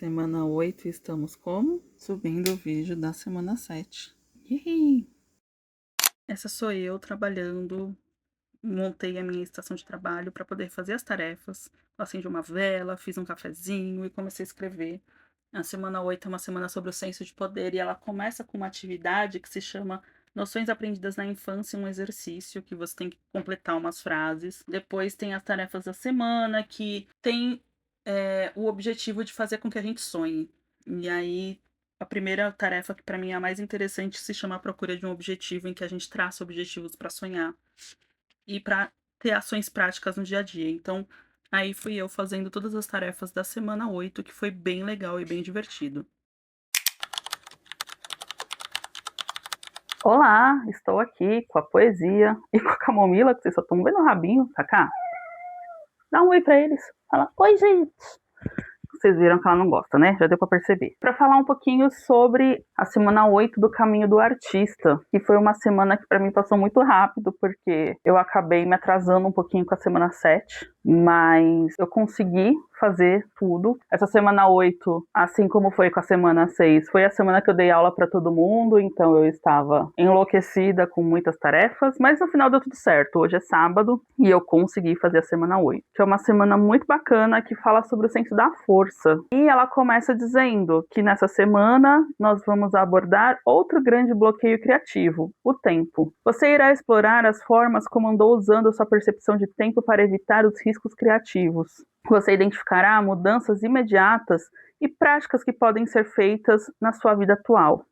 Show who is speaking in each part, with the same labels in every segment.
Speaker 1: Semana 8 estamos como? Subindo o vídeo da semana 7. Hihi. Essa sou eu trabalhando, montei a minha estação de trabalho para poder fazer as tarefas. Acendi uma vela, fiz um cafezinho e comecei a escrever. A semana 8 é uma semana sobre o senso de poder e ela começa com uma atividade que se chama Noções Aprendidas na Infância, um exercício que você tem que completar umas frases. Depois tem as tarefas da semana, que tem o objetivo de fazer com que a gente sonhe. E aí, a primeira tarefa, que para mim é a mais interessante, se chama a procura de um objetivo, em que a gente traça objetivos para sonhar e para ter ações práticas no dia a dia. Então, aí fui eu fazendo todas as tarefas da semana 8, que foi bem legal e bem divertido.
Speaker 2: Olá, estou aqui com a poesia e com a camomila, que vocês só estão vendo o rabinho, tá cá? Dá um oi pra eles. Fala, oi, gente. Vocês viram que ela não gosta, né? Já deu pra perceber. Pra falar um pouquinho sobre a semana 8 do Caminho do Artista, que foi uma semana que pra mim passou muito rápido, porque eu acabei me atrasando um pouquinho com a semana 7, mas eu consegui fazer tudo. Essa semana 8, assim como foi com a semana 6, foi a semana que eu dei aula para todo mundo, então eu estava enlouquecida com muitas tarefas, mas no final deu tudo certo. Hoje é sábado e eu consegui fazer a semana 8, que é uma semana muito bacana que fala sobre o senso da força. E ela começa dizendo que nessa semana nós vamos abordar outro grande bloqueio criativo, o tempo. Você irá explorar as formas como andou usando sua percepção de tempo para evitar os riscos criativos. Você identificará mudanças imediatas e práticas que podem ser feitas na sua vida atual.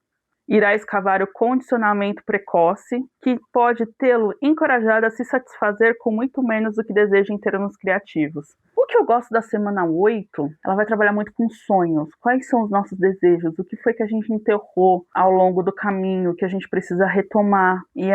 Speaker 2: Irá escavar o condicionamento precoce, que pode tê-lo encorajado a se satisfazer com muito menos do que deseja em termos criativos. O que eu gosto da semana 8, ela vai trabalhar muito com sonhos. Quais são os nossos desejos? O que foi que a gente enterrou ao longo do caminho, que a gente precisa retomar? E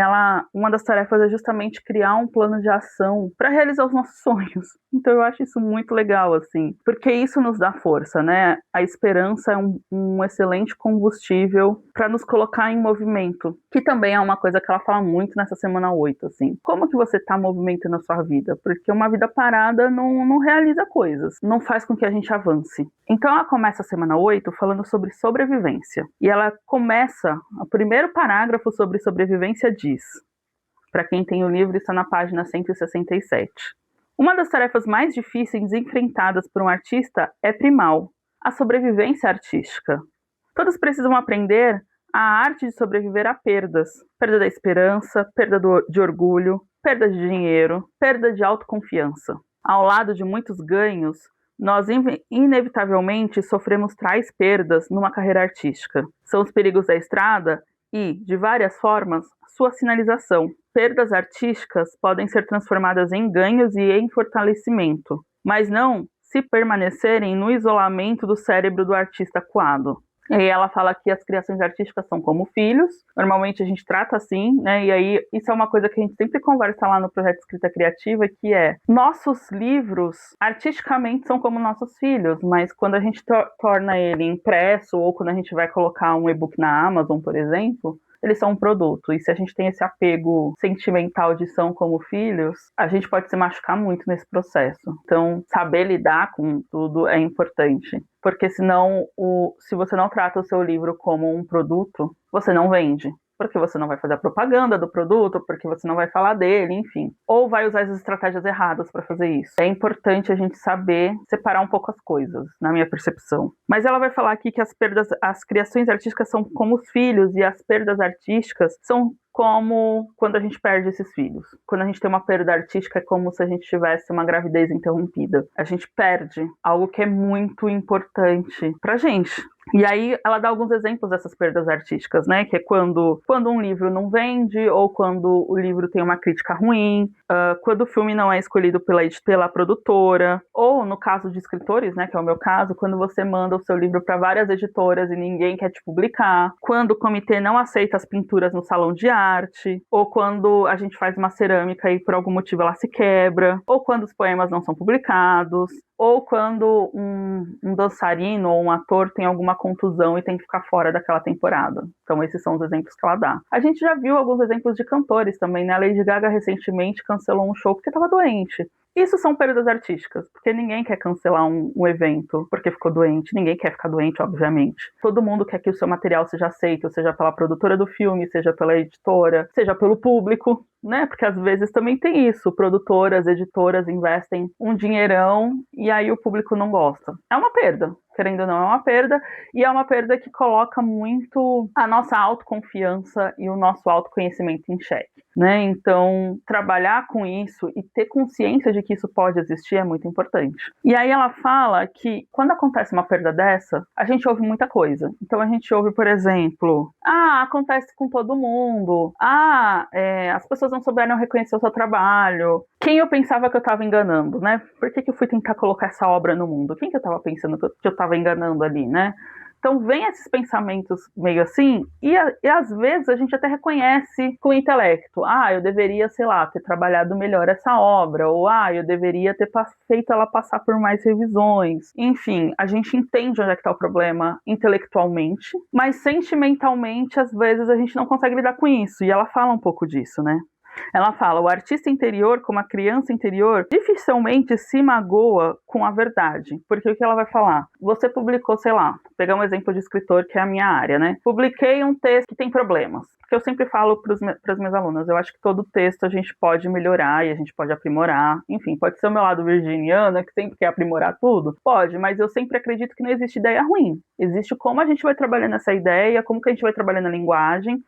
Speaker 2: uma das tarefas é justamente criar um plano de ação para realizar os nossos sonhos. Então eu acho isso muito legal, assim, porque isso nos dá força, né? A esperança é um excelente combustível para nos colocar em movimento, que também é uma coisa que ela fala muito nessa semana 8, assim. Como que você está movimentando a sua vida? Porque uma vida parada não realiza coisas, não faz com que a gente avance. Então ela começa a semana 8 falando sobre sobrevivência. E ela começa, o primeiro parágrafo sobre sobrevivência diz, para quem tem o livro, está na página 167. Uma das tarefas mais difíceis enfrentadas por um artista é primal, a sobrevivência artística. Todos precisam aprender a arte de sobreviver a perdas. Perda da esperança, perda de orgulho, perda de dinheiro, perda de autoconfiança. Ao lado de muitos ganhos, nós inevitavelmente sofremos tais perdas numa carreira artística. São os perigos da estrada e, de várias formas, sua sinalização. Perdas artísticas podem ser transformadas em ganhos e em fortalecimento, mas não se permanecerem no isolamento do cérebro do artista acuado. E aí ela fala que as criações artísticas são como filhos, normalmente a gente trata assim, né? E aí isso é uma coisa que a gente sempre conversa lá no projeto Escrita Criativa, que é, nossos livros artisticamente são como nossos filhos, mas quando a gente torna ele impresso ou quando a gente vai colocar um e-book na Amazon, por exemplo, eles são um produto, e se a gente tem esse apego sentimental de são como filhos, a gente pode se machucar muito nesse processo. Então, saber lidar com tudo é importante, porque senão, se você não trata o seu livro como um produto, você não vende. Porque você não vai fazer a propaganda do produto, porque você não vai falar dele, enfim. Ou vai usar as estratégias erradas para fazer isso. É importante a gente saber separar um pouco as coisas, na minha percepção. Mas ela vai falar aqui que as criações artísticas são como os filhos, e as perdas artísticas são como quando a gente perde esses filhos. Quando a gente tem uma perda artística, é como se a gente tivesse uma gravidez interrompida. A gente perde algo que é muito importante pra gente. E aí ela dá alguns exemplos dessas perdas artísticas, né? Que é quando um livro não vende, ou quando o livro tem uma crítica ruim, quando o filme não é escolhido pela produtora, ou no caso de escritores, né? Que é o meu caso, quando você manda o seu livro para várias editoras e ninguém quer te publicar, quando o comitê não aceita as pinturas no salão de arte, ou quando a gente faz uma cerâmica e por algum motivo ela se quebra, ou quando os poemas não são publicados, ou quando um dançarino ou um ator tem alguma contusão e tem que ficar fora daquela temporada. Então esses são os exemplos que ela dá. A gente já viu alguns exemplos de cantores também, né? A Lady Gaga recentemente cancelou um show porque estava doente. Isso são perdas artísticas, porque ninguém quer cancelar um evento porque ficou doente, ninguém quer ficar doente, obviamente. Todo mundo quer que o seu material seja aceito, seja pela produtora do filme, seja pela editora, seja pelo público, né? Porque às vezes também tem isso, produtoras, editoras investem um dinheirão e aí o público não gosta. É uma perda, querendo ou não, é uma perda, e é uma perda que coloca muito a nossa autoconfiança e o nosso autoconhecimento em xeque, né? Então, trabalhar com isso e ter consciência de que isso pode existir é muito importante. E aí ela fala que quando acontece uma perda dessa, a gente ouve muita coisa. Então a gente ouve, por exemplo, acontece com todo mundo, as pessoas não souberam reconhecer o seu trabalho, quem eu pensava que eu estava enganando, né? Por que eu fui tentar colocar essa obra no mundo? Quem que eu estava pensando que eu estava enganando ali, né? Então vem esses pensamentos meio assim, e às vezes a gente até reconhece com o intelecto. Eu deveria, sei lá, ter trabalhado melhor essa obra, ou eu deveria ter feito ela passar por mais revisões. Enfim, a gente entende onde é que está o problema intelectualmente, mas sentimentalmente, às vezes, a gente não consegue lidar com isso, e ela fala um pouco disso, né? Ela fala, o artista interior, como a criança interior, dificilmente se magoa com a verdade. Porque o que ela vai falar? Você publicou, sei lá, vou pegar um exemplo de escritor que é a minha área, né? Publiquei um texto que tem problemas. Que eu sempre falo para as minhas alunas, eu acho que todo texto a gente pode melhorar e a gente pode aprimorar. Enfim, pode ser o meu lado virginiana, que sempre quer aprimorar tudo? Pode, mas eu sempre acredito que não existe ideia ruim. Existe como a gente vai trabalhando essa ideia, como que a gente vai trabalhando a linguagem,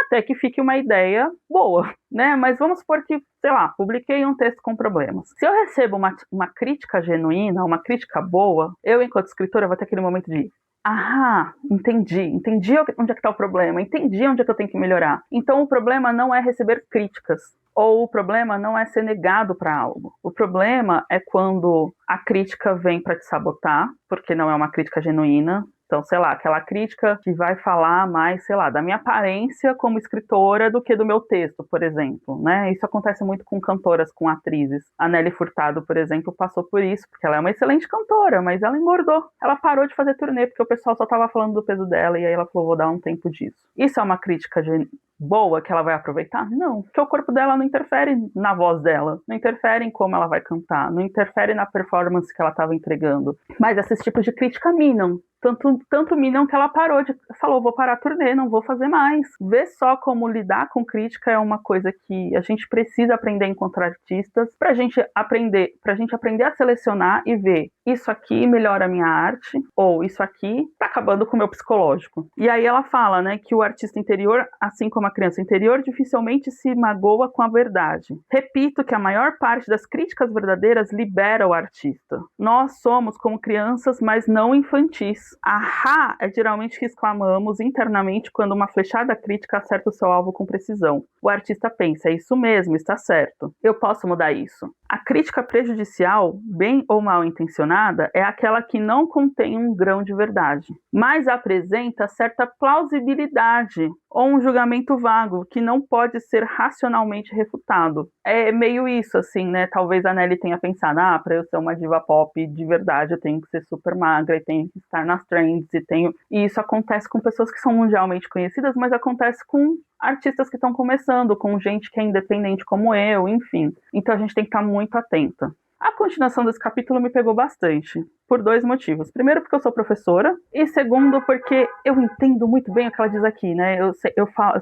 Speaker 2: até que fique uma ideia boa, né? Mas vamos supor que, sei lá, publiquei um texto com problemas. Se eu recebo uma crítica genuína, uma crítica boa, eu, enquanto escritora, vou ter aquele momento de entendi onde é que está o problema, entendi onde é que eu tenho que melhorar. Então o problema não é receber críticas, ou o problema não é ser negado para algo. O problema é quando a crítica vem para te sabotar, porque não é uma crítica genuína. Então, sei lá, aquela crítica que vai falar mais, sei lá, da minha aparência como escritora do que do meu texto, por exemplo, né? Isso acontece muito com cantoras, com atrizes. A Nelly Furtado, por exemplo, passou por isso, porque ela é uma excelente cantora, mas ela engordou. Ela parou de fazer turnê, porque o pessoal só estava falando do peso dela, e aí ela falou, vou dar um tempo disso. Isso é uma crítica boa que ela vai aproveitar? Não, porque o corpo dela não interfere na voz dela, não interfere em como ela vai cantar, não interfere na performance que ela estava entregando. Mas esses tipos de crítica minam. Tanto minam que ela falou, vou parar a turnê, não vou fazer mais. Ver só como lidar com crítica é uma coisa que a gente precisa aprender enquanto artistas, pra gente aprender a selecionar e ver, isso aqui melhora a minha arte, ou isso aqui tá acabando com o meu psicológico. E aí ela fala, né, que o artista interior, assim como a criança interior, dificilmente se magoa com a verdade. Repito que a maior parte das críticas verdadeiras libera o artista. Nós somos como crianças, mas não infantis. É geralmente que exclamamos internamente quando uma flechada crítica acerta o seu alvo com precisão. O artista pensa, é isso mesmo, está certo. Eu posso mudar isso. A crítica prejudicial, bem ou mal intencionada, é aquela que não contém um grão de verdade, mas apresenta certa plausibilidade ou um julgamento vago que não pode ser racionalmente refutado. É meio isso, assim, né? Talvez a Nelly tenha pensado, para eu ser uma diva pop de verdade, eu tenho que ser super magra e tenho que estar nas trends e isso acontece com pessoas que são mundialmente conhecidas, mas acontece com artistas que estão começando, com gente que é independente como eu, enfim. Então a gente tem que estar muito atenta. A continuação desse capítulo me pegou bastante, por 2 motivos. Primeiro, porque eu sou professora, e segundo, porque eu entendo muito bem o que ela diz aqui, né? Eu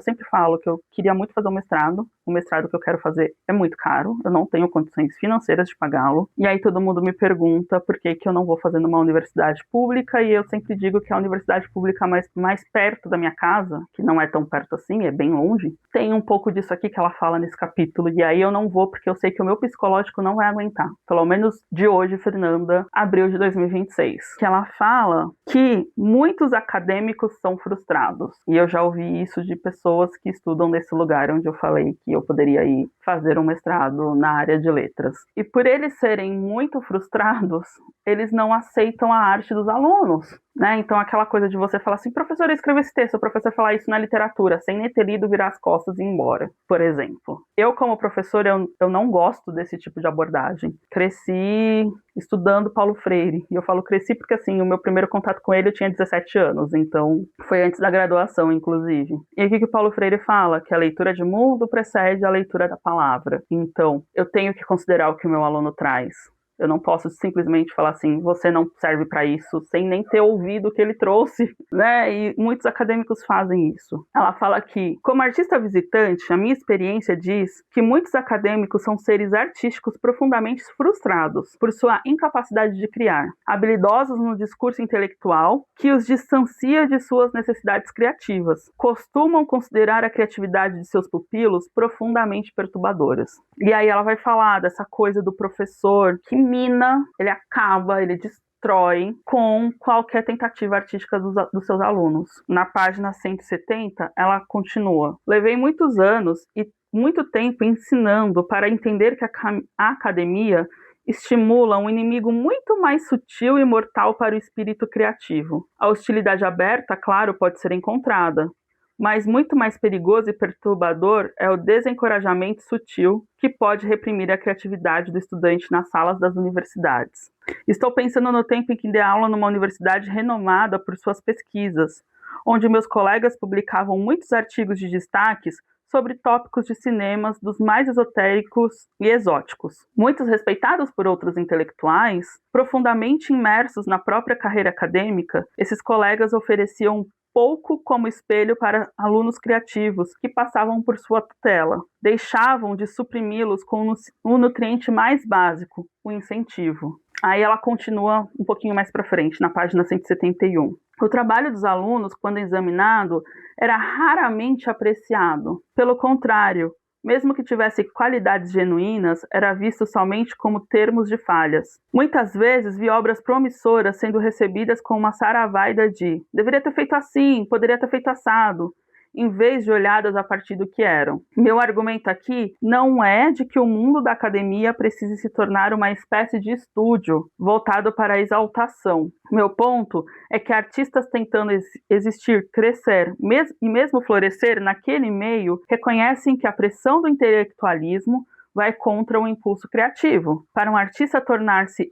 Speaker 2: sempre falo que eu queria muito fazer um mestrado. O mestrado que eu quero fazer é muito caro, eu não tenho condições financeiras de pagá-lo. E aí todo mundo me pergunta por que eu não vou fazer numa universidade pública, e eu sempre digo que a universidade pública mais perto da minha casa, que não é tão perto assim, é bem longe, tem um pouco disso aqui que ela fala nesse capítulo, e aí eu não vou porque eu sei que o meu psicológico não vai aguentar. Pelo menos de hoje, Fernanda, abril de 2026. Que ela fala que muitos acadêmicos são frustrados. E eu já ouvi isso de pessoas que estudam nesse lugar onde eu falei que eu poderia ir fazer um mestrado na área de letras. E por eles serem muito frustrados, eles não aceitam a arte dos alunos. né? Então, aquela coisa de você falar assim, professor, escreva esse texto, o professor falar isso na literatura, sem nem ter lido, virar as costas e ir embora, por exemplo. Eu, como professor, eu não gosto desse tipo de abordagem. Cresci estudando Paulo Freire, e eu falo cresci porque, assim, o meu primeiro contato com ele eu tinha 17 anos, então foi antes da graduação, inclusive. E o que o Paulo Freire fala? Que a leitura de mundo precede a leitura da palavra. Então, eu tenho que considerar o que o meu aluno traz. Eu não posso simplesmente falar assim, você não serve para isso, sem nem ter ouvido o que ele trouxe, né? E muitos acadêmicos fazem isso. Ela fala que, como artista visitante, a minha experiência diz que muitos acadêmicos são seres artísticos profundamente frustrados por sua incapacidade de criar, habilidosos no discurso intelectual que os distancia de suas necessidades criativas. Costumam considerar a criatividade de seus pupilos profundamente perturbadoras. E aí ela vai falar dessa coisa do professor que mina, ele acaba, ele destrói com qualquer tentativa artística dos seus alunos. Na página 170, ela continua. Levei muitos anos e muito tempo ensinando para entender que a academia estimula um inimigo muito mais sutil e mortal para o espírito criativo. A hostilidade aberta, claro, pode ser encontrada, mas muito mais perigoso e perturbador é o desencorajamento sutil que pode reprimir a criatividade do estudante nas salas das universidades. Estou pensando no tempo em que dei aula numa universidade renomada por suas pesquisas, onde meus colegas publicavam muitos artigos de destaques sobre tópicos de cinemas dos mais esotéricos e exóticos. Muitos respeitados por outros intelectuais, profundamente imersos na própria carreira acadêmica, esses colegas ofereciam pouco como espelho para alunos criativos que passavam por sua tutela. Deixavam de suprimi-los com o nutriente mais básico, o incentivo. Aí ela continua um pouquinho mais para frente, na página 171. O trabalho dos alunos, quando examinado, era raramente apreciado. Pelo contrário, mesmo que tivesse qualidades genuínas, era visto somente como termos de falhas. Muitas vezes vi obras promissoras sendo recebidas com uma saravaida de deveria ter feito assim, poderia ter feito assado, em vez de olhadas a partir do que eram. Meu argumento aqui não é de que o mundo da academia precise se tornar uma espécie de estúdio voltado para a exaltação. Meu ponto é que artistas tentando existir, crescer e mesmo florescer naquele meio reconhecem que a pressão do intelectualismo vai contra o impulso criativo. Para um artista tornar-se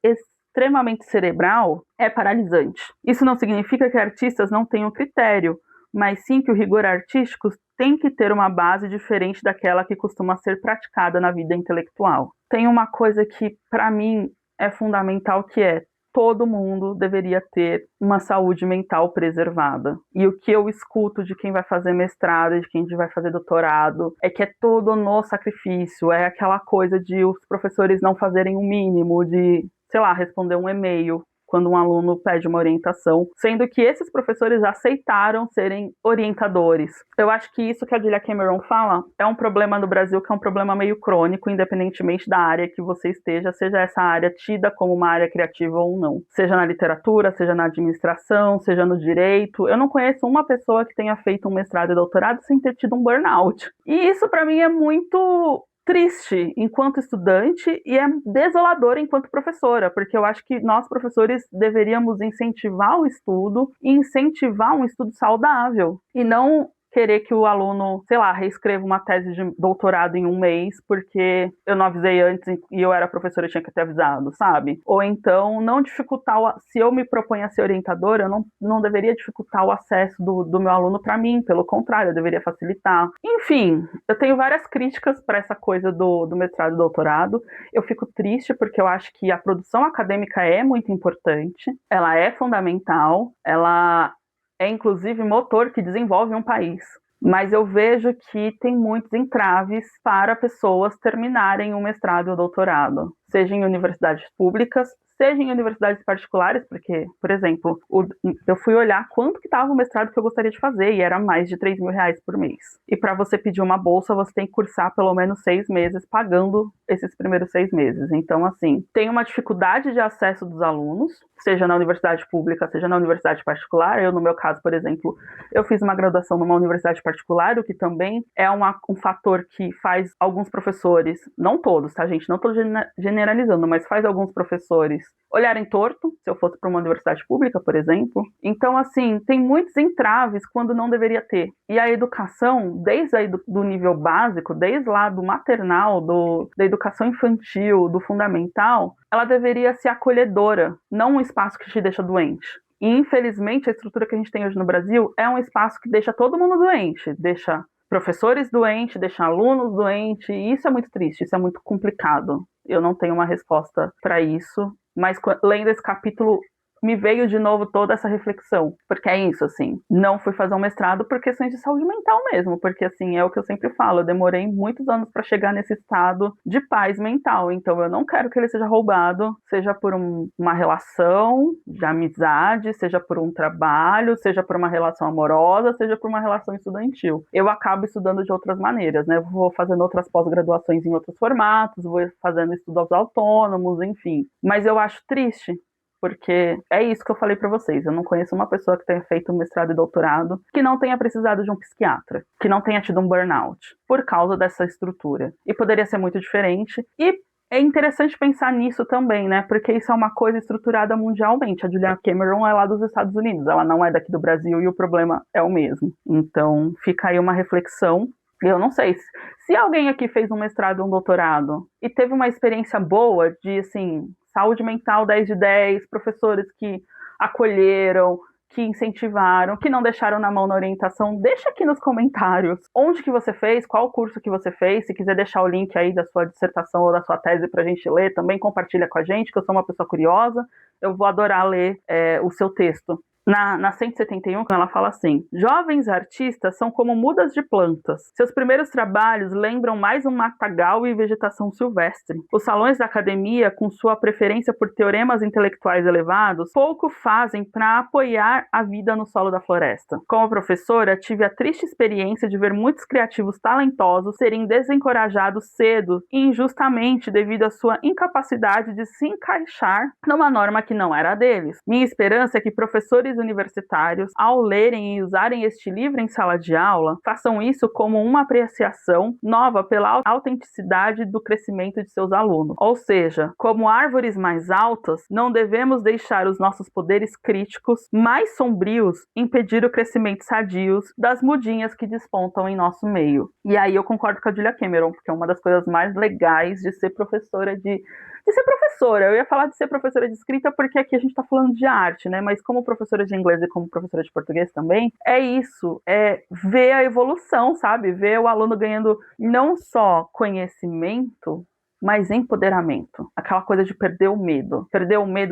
Speaker 2: extremamente cerebral é paralisante. Isso não significa que artistas não tenham critério, mas sim que o rigor artístico tem que ter uma base diferente daquela que costuma ser praticada na vida intelectual. Tem uma coisa que, para mim, é fundamental, que é todo mundo deveria ter uma saúde mental preservada. E o que eu escuto de quem vai fazer mestrado e de quem vai fazer doutorado é que é todo no sacrifício, é aquela coisa de os professores não fazerem o mínimo, de, sei lá, responder um e-mail quando um aluno pede uma orientação, sendo que esses professores aceitaram serem orientadores. Eu acho que isso que a Julia Cameron fala é um problema no Brasil, que é um problema meio crônico, independentemente da área que você esteja, seja essa área tida como uma área criativa ou não. Seja na literatura, seja na administração, seja no direito. Eu não conheço uma pessoa que tenha feito um mestrado e doutorado sem ter tido um burnout. E isso, para mim, é muito triste enquanto estudante e é desolador enquanto professora, porque eu acho que nós, professores, deveríamos incentivar o estudo e incentivar um estudo saudável e não querer que o aluno, sei lá, reescreva uma tese de doutorado em um mês porque eu não avisei antes e eu era professora e tinha que ter avisado, sabe? Ou então não dificultar, se eu me proponho a ser orientadora, eu não deveria dificultar o acesso do meu aluno para mim, pelo contrário, eu deveria facilitar. Enfim, eu tenho várias críticas para essa coisa do mestrado e doutorado. Eu fico triste porque eu acho que a produção acadêmica é muito importante, ela é fundamental, ela é inclusive motor que desenvolve um país. Mas eu vejo que tem muitos entraves para pessoas terminarem um mestrado ou doutorado, seja em universidades públicas, seja em universidades particulares, porque, por exemplo, eu fui olhar quanto que estava o mestrado que eu gostaria de fazer, e era mais de R$ 3.000 por mês. E para você pedir uma bolsa, você tem que cursar pelo menos 6 meses, pagando esses primeiros 6 meses. Então, assim, tem uma dificuldade de acesso dos alunos, seja na universidade pública, seja na universidade particular. Eu, no meu caso, por exemplo, eu fiz uma graduação numa universidade particular, o que também é um fator que faz alguns professores, não todos, tá, gente? Não estou generalizando, mas faz alguns professores olharem torto, se eu fosse para uma universidade pública, por exemplo. Então, assim, tem muitos entraves quando não deveria ter. E a educação, desde aí do nível básico, desde lá do maternal, da educação infantil, do fundamental, ela deveria ser acolhedora, não um espaço que te deixa doente. E, infelizmente, a estrutura que a gente tem hoje no Brasil é um espaço que deixa todo mundo doente, deixa professores doentes, deixa alunos doentes, e isso é muito triste, isso é muito complicado. Eu não tenho uma resposta para isso, mas lendo esse capítulo me veio de novo toda essa reflexão, porque é isso, assim, não fui fazer um mestrado por questões de saúde mental mesmo, porque, assim, é o que eu sempre falo, eu demorei muitos anos para chegar nesse estado de paz mental, então eu não quero que ele seja roubado, seja por uma relação de amizade, seja por um trabalho, seja por uma relação amorosa, seja por uma relação estudantil. Eu acabo estudando de outras maneiras, né, vou fazendo outras pós-graduações em outros formatos, vou fazendo estudos autônomos, enfim, mas eu acho triste, porque é isso que eu falei para vocês. Eu não conheço uma pessoa que tenha feito mestrado e doutorado que não tenha precisado de um psiquiatra, que não tenha tido um burnout, por causa dessa estrutura. E poderia ser muito diferente. E é interessante pensar nisso também, né? Porque isso é uma coisa estruturada mundialmente. A Julia Cameron é lá dos Estados Unidos, ela não é daqui do Brasil e o problema é o mesmo. Então, fica aí uma reflexão. Eu não sei, se alguém aqui fez um mestrado ou um doutorado e teve uma experiência boa de, assim, saúde mental 10 de 10, professores que acolheram, que incentivaram, que não deixaram na mão na orientação, deixa aqui nos comentários onde que você fez, qual curso que você fez, se quiser deixar o link aí da sua dissertação ou da sua tese pra gente ler, também compartilha com a gente, que eu sou uma pessoa curiosa, eu vou adorar ler o seu texto. Na 171, ela fala assim: jovens artistas são como mudas de plantas. Seus primeiros trabalhos lembram mais um matagal e vegetação silvestre. Os salões da academia, com sua preferência por teoremas intelectuais elevados, pouco fazem para apoiar a vida no solo da floresta. Como professora, tive a triste experiência de ver muitos criativos talentosos serem desencorajados cedo e injustamente devido à sua incapacidade de se encaixar numa norma que não era a deles. Minha esperança é que professores universitários, ao lerem e usarem este livro em sala de aula, façam isso como uma apreciação nova pela autenticidade do crescimento de seus alunos. Ou seja, como árvores mais altas, não devemos deixar os nossos poderes críticos mais sombrios impedir o crescimento sadio das mudinhas que despontam em nosso meio. E aí eu concordo com a Julia Cameron, porque é uma das coisas mais legais de ser professora ser professora. Eu ia falar de ser professora de escrita porque aqui a gente está falando de arte, né? Mas como professora de inglês e como professora de português também, é isso, é ver a evolução, sabe? Ver o aluno ganhando não só conhecimento, mas empoderamento. Aquela coisa de perder o medo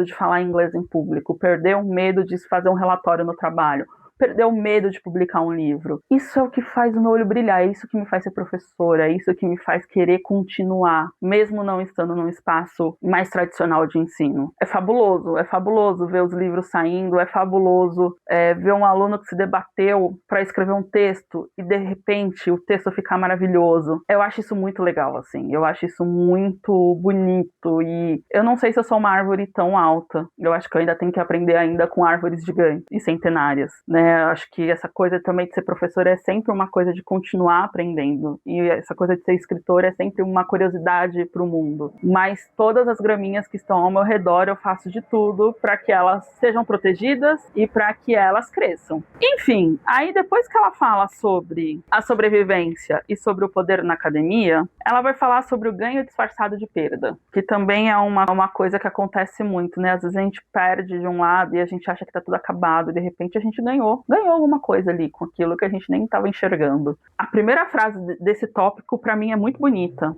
Speaker 2: de falar inglês em público, perder o medo de fazer um relatório no trabalho, perder o medo de publicar um livro. Isso é o que faz o meu olho brilhar, é isso que me faz ser professora, é isso que me faz querer continuar, mesmo não estando num espaço mais tradicional de ensino. É fabuloso ver os livros saindo, é fabuloso ver um aluno que se debateu para escrever um texto e de repente o texto ficar maravilhoso. Eu acho isso muito legal, assim, eu acho isso muito bonito e eu não sei se eu sou uma árvore tão alta, eu acho que eu ainda tenho que aprender ainda com árvores gigantes e centenárias, né? Acho que essa coisa também de ser professora é sempre uma coisa de continuar aprendendo. E essa coisa de ser escritora é sempre uma curiosidade para o mundo. Mas todas as graminhas que estão ao meu redor, eu faço de tudo para que elas sejam protegidas e para que elas cresçam. Enfim, aí depois que ela fala sobre a sobrevivência e sobre o poder na academia, ela vai falar sobre o ganho disfarçado de perda, que também é uma coisa que acontece muito, né? Às vezes a gente perde de um lado e a gente acha que tá tudo acabado, e de repente a gente ganhou alguma coisa ali com aquilo que a gente nem estava enxergando. A primeira frase desse tópico para mim é muito bonita.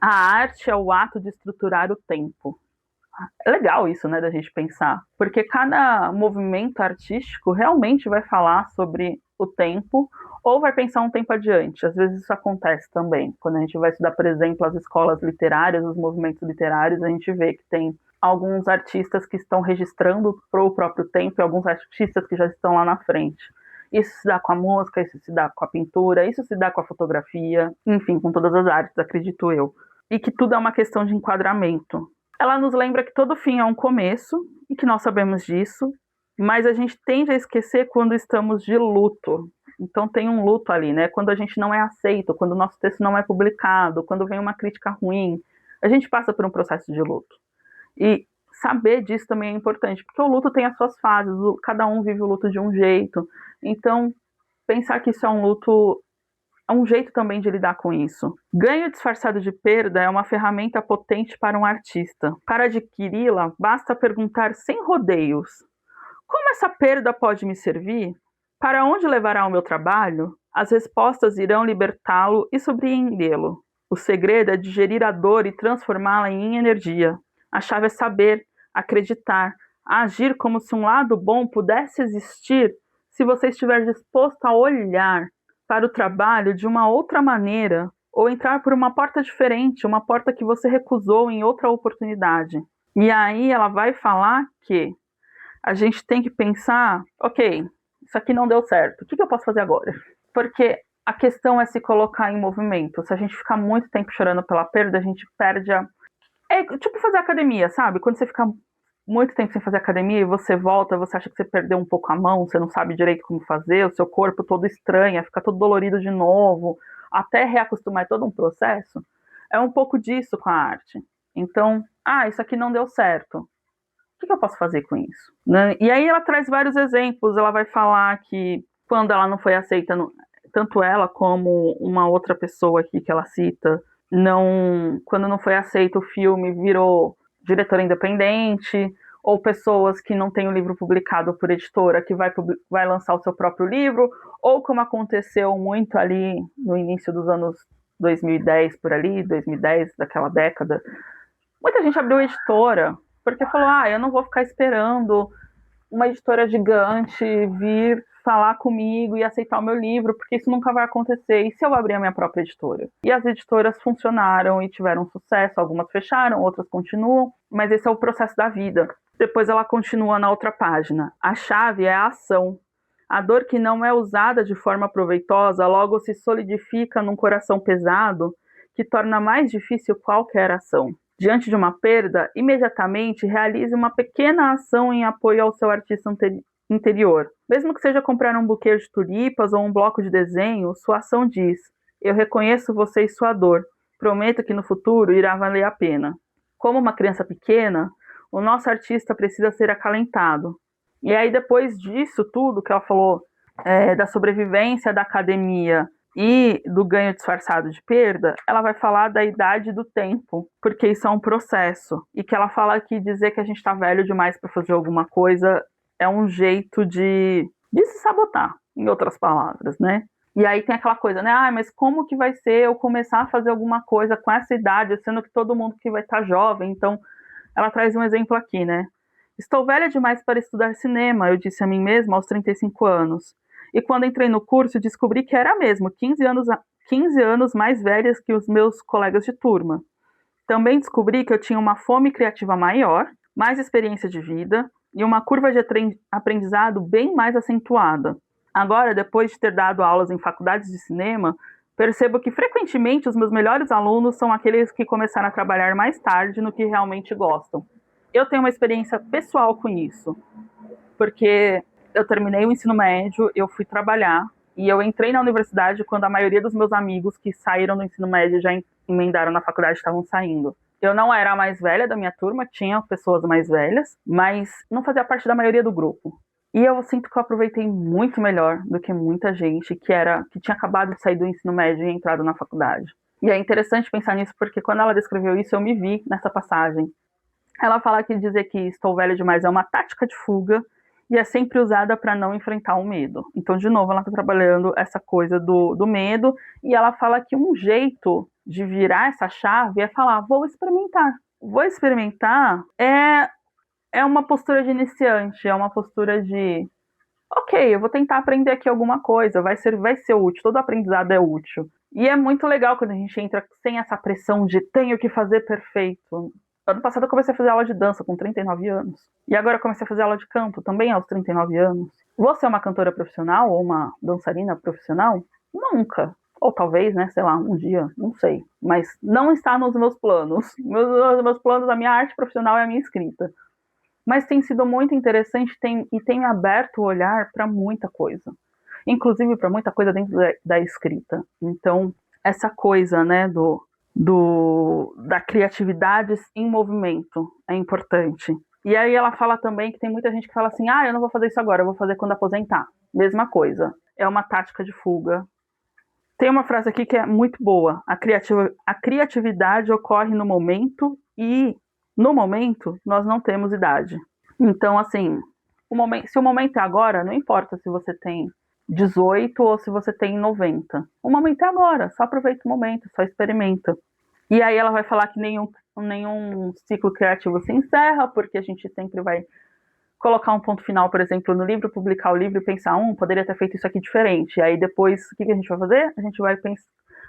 Speaker 2: A arte é o ato de estruturar o tempo. É legal isso, né, da gente pensar, porque cada movimento artístico realmente vai falar sobre o tempo ou vai pensar um tempo adiante. Às vezes isso acontece também. Quando a gente vai estudar, por exemplo, as escolas literárias, os movimentos literários, a gente vê que tem alguns artistas que estão registrando para o próprio tempo e alguns artistas que já estão lá na frente. Isso se dá com a música, isso se dá com a pintura, isso se dá com a fotografia, enfim, com todas as artes, acredito eu. E que tudo é uma questão de enquadramento. Ela nos lembra que todo fim é um começo, e que nós sabemos disso, mas a gente tende a esquecer quando estamos de luto. Então tem um luto ali, né? Quando a gente não é aceito, quando o nosso texto não é publicado, quando vem uma crítica ruim, a gente passa por um processo de luto. E saber disso também é importante, porque o luto tem as suas fases, cada um vive o luto de um jeito. Então, pensar que isso é um luto é um jeito também de lidar com isso. Ganho disfarçado de perda é uma ferramenta potente para um artista. Para adquiri-la, basta perguntar sem rodeios: como essa perda pode me servir? Para onde levará o meu trabalho? As respostas irão libertá-lo e surpreendê-lo. O segredo é digerir a dor e transformá-la em energia. A chave é saber, acreditar, agir como se um lado bom pudesse existir se você estiver disposto a olhar para o trabalho de uma outra maneira ou entrar por uma porta diferente, uma porta que você recusou em outra oportunidade. E aí ela vai falar que a gente tem que pensar, ok, isso aqui não deu certo, o que eu posso fazer agora? Porque a questão é se colocar em movimento. Se a gente ficar muito tempo chorando pela perda, a gente perde a... É tipo fazer academia, sabe? Quando você fica muito tempo sem fazer academia e você volta, você acha que você perdeu um pouco a mão, você não sabe direito como fazer, o seu corpo todo estranha, fica todo dolorido de novo, até reacostumar é todo um processo. É um pouco disso com a arte. Então, isso aqui não deu certo. O que eu posso fazer com isso? Né? E aí ela traz vários exemplos. Ela vai falar que quando ela não foi aceita, tanto ela como uma outra pessoa aqui que ela cita, quando não foi aceito o filme, virou diretora independente, ou pessoas que não têm o livro publicado por editora, que vai lançar o seu próprio livro, ou como aconteceu muito ali no início dos anos 2010, por ali, 2010, daquela década, muita gente abriu editora, porque falou, eu não vou ficar esperando uma editora gigante vir falar comigo e aceitar o meu livro, porque isso nunca vai acontecer. E se eu abrir a minha própria editora? E as editoras funcionaram e tiveram sucesso, algumas fecharam, outras continuam, mas esse é o processo da vida. Depois ela continua na outra página. A chave é a ação. A dor que não é usada de forma proveitosa logo se solidifica num coração pesado que torna mais difícil qualquer ação. Diante de uma perda, imediatamente realize uma pequena ação em apoio ao seu artista interior. Mesmo que seja comprar um buquê de tulipas ou um bloco de desenho, sua ação diz: eu reconheço você e sua dor. Prometo que no futuro irá valer a pena. Como uma criança pequena, o nosso artista precisa ser acalentado. E aí, depois disso tudo que ela falou, da sobrevivência da academia e do ganho disfarçado de perda, ela vai falar da idade do tempo, porque isso é um processo. E que ela fala que dizer que a gente está velho demais para fazer alguma coisa é um jeito de se sabotar, em outras palavras, né? E aí tem aquela coisa, né? Mas como que vai ser eu começar a fazer alguma coisa com essa idade, sendo que todo mundo que vai estar jovem? Então, ela traz um exemplo aqui, né? Estou velha demais para estudar cinema, eu disse a mim mesma aos 35 anos. E quando entrei no curso, descobri que era mesmo 15 anos mais velhas que os meus colegas de turma. Também descobri que eu tinha uma fome criativa maior, mais experiência de vida e uma curva de aprendizado bem mais acentuada. Agora, depois de ter dado aulas em faculdades de cinema, percebo que frequentemente os meus melhores alunos são aqueles que começaram a trabalhar mais tarde no que realmente gostam. Eu tenho uma experiência pessoal com isso, porque eu terminei o ensino médio, eu fui trabalhar e eu entrei na universidade quando a maioria dos meus amigos que saíram do ensino médio já emendaram na faculdade estavam saindo. Eu não era a mais velha da minha turma, tinha pessoas mais velhas, mas não fazia parte da maioria do grupo. E eu sinto que eu aproveitei muito melhor do que muita gente que tinha acabado de sair do ensino médio e entrado na faculdade. E é interessante pensar nisso porque quando ela descreveu isso, eu me vi nessa passagem. Ela fala que dizer que estou velha demais é uma tática de fuga e é sempre usada para não enfrentar o medo. Então, de novo, ela está trabalhando essa coisa do medo e ela fala que um jeito de virar essa chave é falar, vou experimentar. Vou experimentar é uma postura de iniciante, é uma postura de, ok, eu vou tentar aprender aqui alguma coisa, vai ser útil, todo aprendizado é útil. E é muito legal quando a gente entra sem essa pressão de tenho que fazer perfeito. Ano passado eu comecei a fazer aula de dança com 39 anos. E agora eu comecei a fazer aula de canto também aos 39 anos. Você é uma cantora profissional ou uma dançarina profissional? Nunca. Ou talvez, né, sei lá, um dia, não sei. Mas não está nos meus planos. Meus planos, a minha arte profissional é a minha escrita. Mas tem sido muito interessante e tem me aberto o olhar para muita coisa. Inclusive para muita coisa dentro da escrita. Então, essa coisa, né, da criatividade em movimento. É importante. E aí ela fala também que tem muita gente que fala assim, eu não vou fazer isso agora, eu vou fazer quando aposentar. Mesma coisa. É uma tática de fuga. Tem uma frase aqui que é muito boa. A criatividade ocorre no momento e, no momento, nós não temos idade. Então, assim, se o momento é agora, não importa se você tem 18 ou se você tem 90. O momento é agora, só aproveita o momento, só experimenta. E aí ela vai falar que nenhum ciclo criativo se encerra, porque a gente sempre vai colocar um ponto final, por exemplo, no livro, publicar o livro e pensar, poderia ter feito isso aqui diferente. E aí depois, o que a gente vai fazer? A gente vai pensar,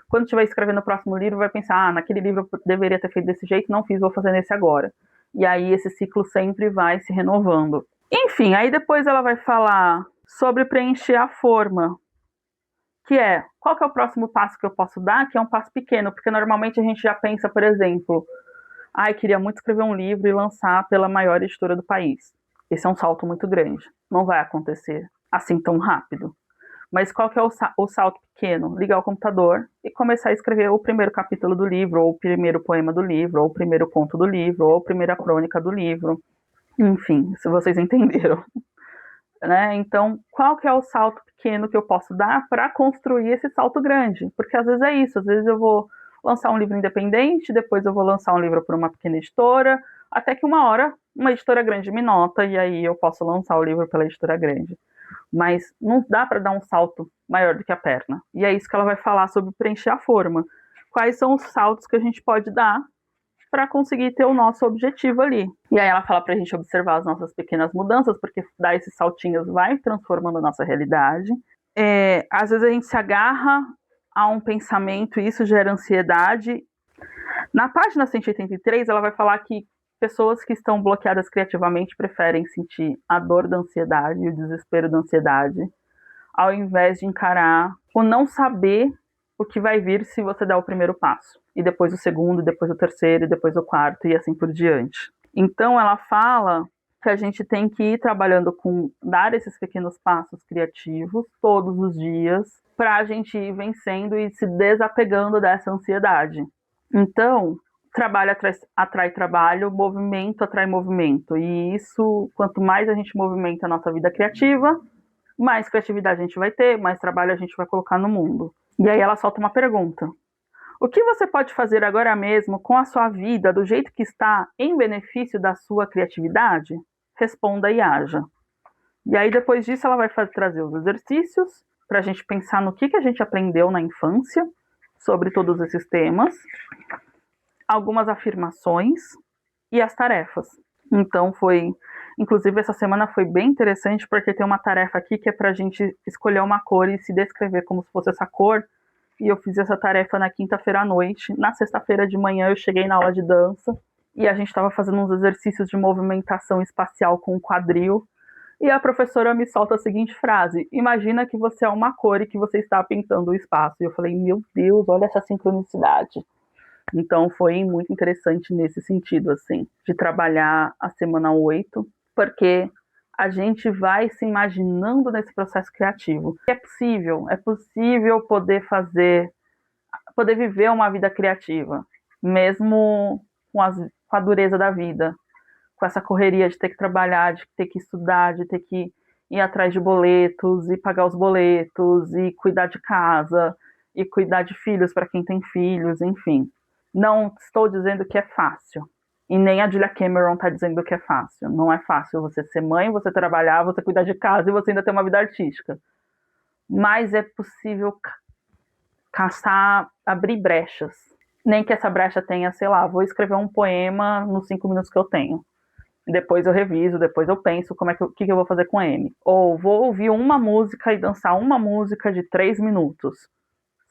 Speaker 2: quando estiver escrevendo o próximo livro, vai pensar, naquele livro eu deveria ter feito desse jeito, não fiz, vou fazer nesse agora. E aí esse ciclo sempre vai se renovando. Enfim, aí depois ela vai falar sobre preencher a forma, que é, qual que é o próximo passo que eu posso dar, que é um passo pequeno, porque normalmente a gente já pensa, por exemplo, queria muito escrever um livro e lançar pela maior editora do país. Esse é um salto muito grande, não vai acontecer assim tão rápido. Mas qual que é o salto pequeno? Ligar o computador e começar a escrever o primeiro capítulo do livro, ou o primeiro poema do livro, ou o primeiro conto do livro, ou a primeira crônica do livro. Enfim, se vocês entenderam. Né? Então, qual que é o salto pequeno que eu posso dar para construir esse salto grande? Porque às vezes é isso, às vezes eu vou lançar um livro independente, depois eu vou lançar um livro para uma pequena editora, até que uma hora uma editora grande me nota e aí eu posso lançar o livro pela editora grande. Mas não dá para dar um salto maior do que a perna. E é isso que ela vai falar sobre preencher a forma. Quais são os saltos que a gente pode dar para conseguir ter o nosso objetivo ali. E aí ela fala para a gente observar as nossas pequenas mudanças, porque dar esses saltinhos vai transformando a nossa realidade. Às vezes a gente se agarra a um pensamento e isso gera ansiedade. Na página 183, ela vai falar que pessoas que estão bloqueadas criativamente preferem sentir a dor da ansiedade e o desespero da ansiedade, ao invés de encarar o não saber o que vai vir se você der o primeiro passo. E depois o segundo, depois o terceiro, e depois o quarto, e assim por diante. Então ela fala que a gente tem que ir trabalhando com dar esses pequenos passos criativos todos os dias para a gente ir vencendo e se desapegando dessa ansiedade. Então, trabalho atrai trabalho, movimento atrai movimento. E isso, quanto mais a gente movimenta a nossa vida criativa, mais criatividade a gente vai ter, mais trabalho a gente vai colocar no mundo. E aí ela solta uma pergunta. O que você pode fazer agora mesmo com a sua vida do jeito que está em benefício da sua criatividade? Responda e haja. E aí depois disso ela vai trazer os exercícios para a gente pensar no que a gente aprendeu na infância sobre todos esses temas, algumas afirmações e as tarefas. Então inclusive essa semana foi bem interessante porque tem uma tarefa aqui que é para a gente escolher uma cor e se descrever como se fosse essa cor. E eu fiz essa tarefa na quinta-feira à noite. Na sexta-feira de manhã eu cheguei na aula de dança e a gente estava fazendo uns exercícios de movimentação espacial com o quadril. E a professora me solta a seguinte frase: imagina que você é uma cor e que você está pintando o espaço. E eu falei, meu Deus, olha essa sincronicidade. Então foi muito interessante nesse sentido, assim, de trabalhar a semana 8, porque a gente vai se imaginando nesse processo criativo. É possível poder viver uma vida criativa, mesmo com a dureza da vida, com essa correria de ter que trabalhar, de ter que estudar, de ter que ir atrás de boletos e pagar os boletos e cuidar de casa e cuidar de filhos para quem tem filhos, enfim. Não estou dizendo que é fácil. E nem a Julia Cameron está dizendo que é fácil. Não é fácil você ser mãe, você trabalhar, você cuidar de casa e você ainda ter uma vida artística. Mas é possível caçar, abrir brechas. Nem que essa brecha tenha, sei lá, vou escrever um poema nos 5 minutos que eu tenho. Depois eu reviso, depois eu penso o que eu vou fazer com ele. Ou vou ouvir uma música e dançar uma música de 3 minutos.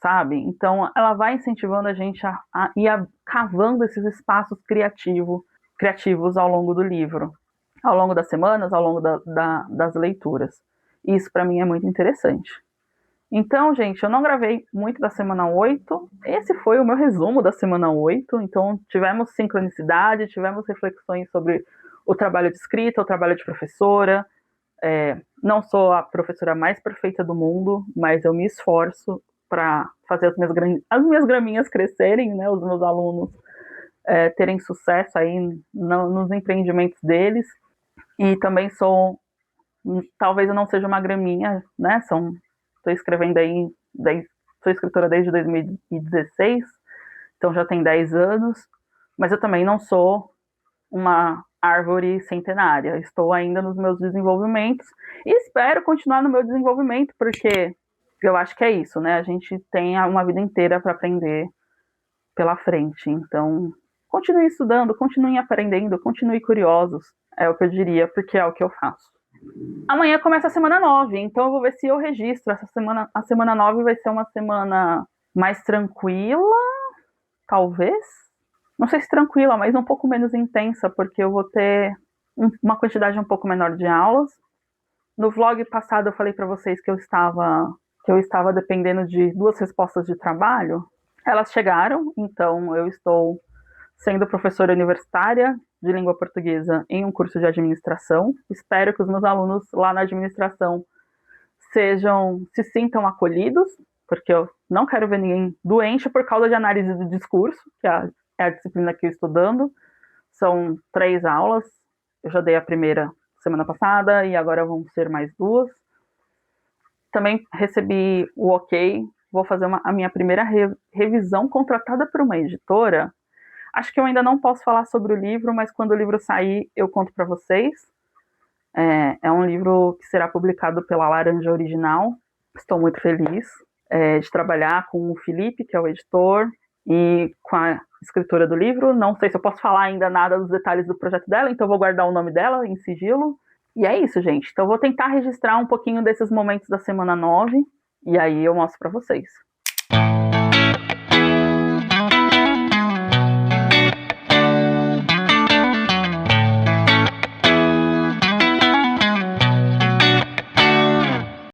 Speaker 2: Sabe? Então, ela vai incentivando a gente a ir cavando esses espaços criativos ao longo do livro, ao longo das semanas, ao longo das leituras. Isso, para mim, é muito interessante. Então, gente, eu não gravei muito da semana 8. Esse foi o meu resumo da semana 8. Então, tivemos sincronicidade, tivemos reflexões sobre o trabalho de escrita, o trabalho de professora. Não sou a professora mais perfeita do mundo, mas eu me esforço para fazer as minhas graminhas crescerem, né, os meus alunos terem sucesso aí nos empreendimentos deles. E também talvez eu não seja uma graminha, né, estou escrevendo aí, sou escritora desde 2016, então já tem 10 anos, mas eu também não sou uma árvore centenária, estou ainda nos meus desenvolvimentos e espero continuar no meu desenvolvimento, porque eu acho que é isso, né? A gente tem uma vida inteira para aprender pela frente, então continue estudando, continue aprendendo, continue curiosos, é o que eu diria, porque é o que eu faço. Amanhã começa a semana 9, então eu vou ver se eu registro essa semana. A semana 9 vai ser uma semana mais tranquila, talvez. Não sei se tranquila, mas um pouco menos intensa, porque eu vou ter uma quantidade um pouco menor de aulas. No vlog passado eu falei para vocês que eu estava dependendo de 2 respostas de trabalho. Elas chegaram, então eu estou sendo professora universitária de língua portuguesa em um curso de administração. Espero que os meus alunos lá na administração se sintam acolhidos, porque eu não quero ver ninguém doente por causa de análise do discurso, que é a disciplina que eu estou dando. São 3 aulas, eu já dei a primeira semana passada e agora vão ser mais 2. Também recebi o ok, vou fazer a minha primeira revisão contratada por uma editora. Acho que eu ainda não posso falar sobre o livro, mas quando o livro sair, eu conto para vocês. É um livro que será publicado pela Laranja Original. Estou muito feliz de trabalhar com o Felipe, que é o editor, e com a escritora do livro. Não sei se eu posso falar ainda nada dos detalhes do projeto dela, então vou guardar o nome dela em sigilo. E é isso, gente. Então vou tentar registrar um pouquinho desses momentos da semana 9, e aí eu mostro para vocês.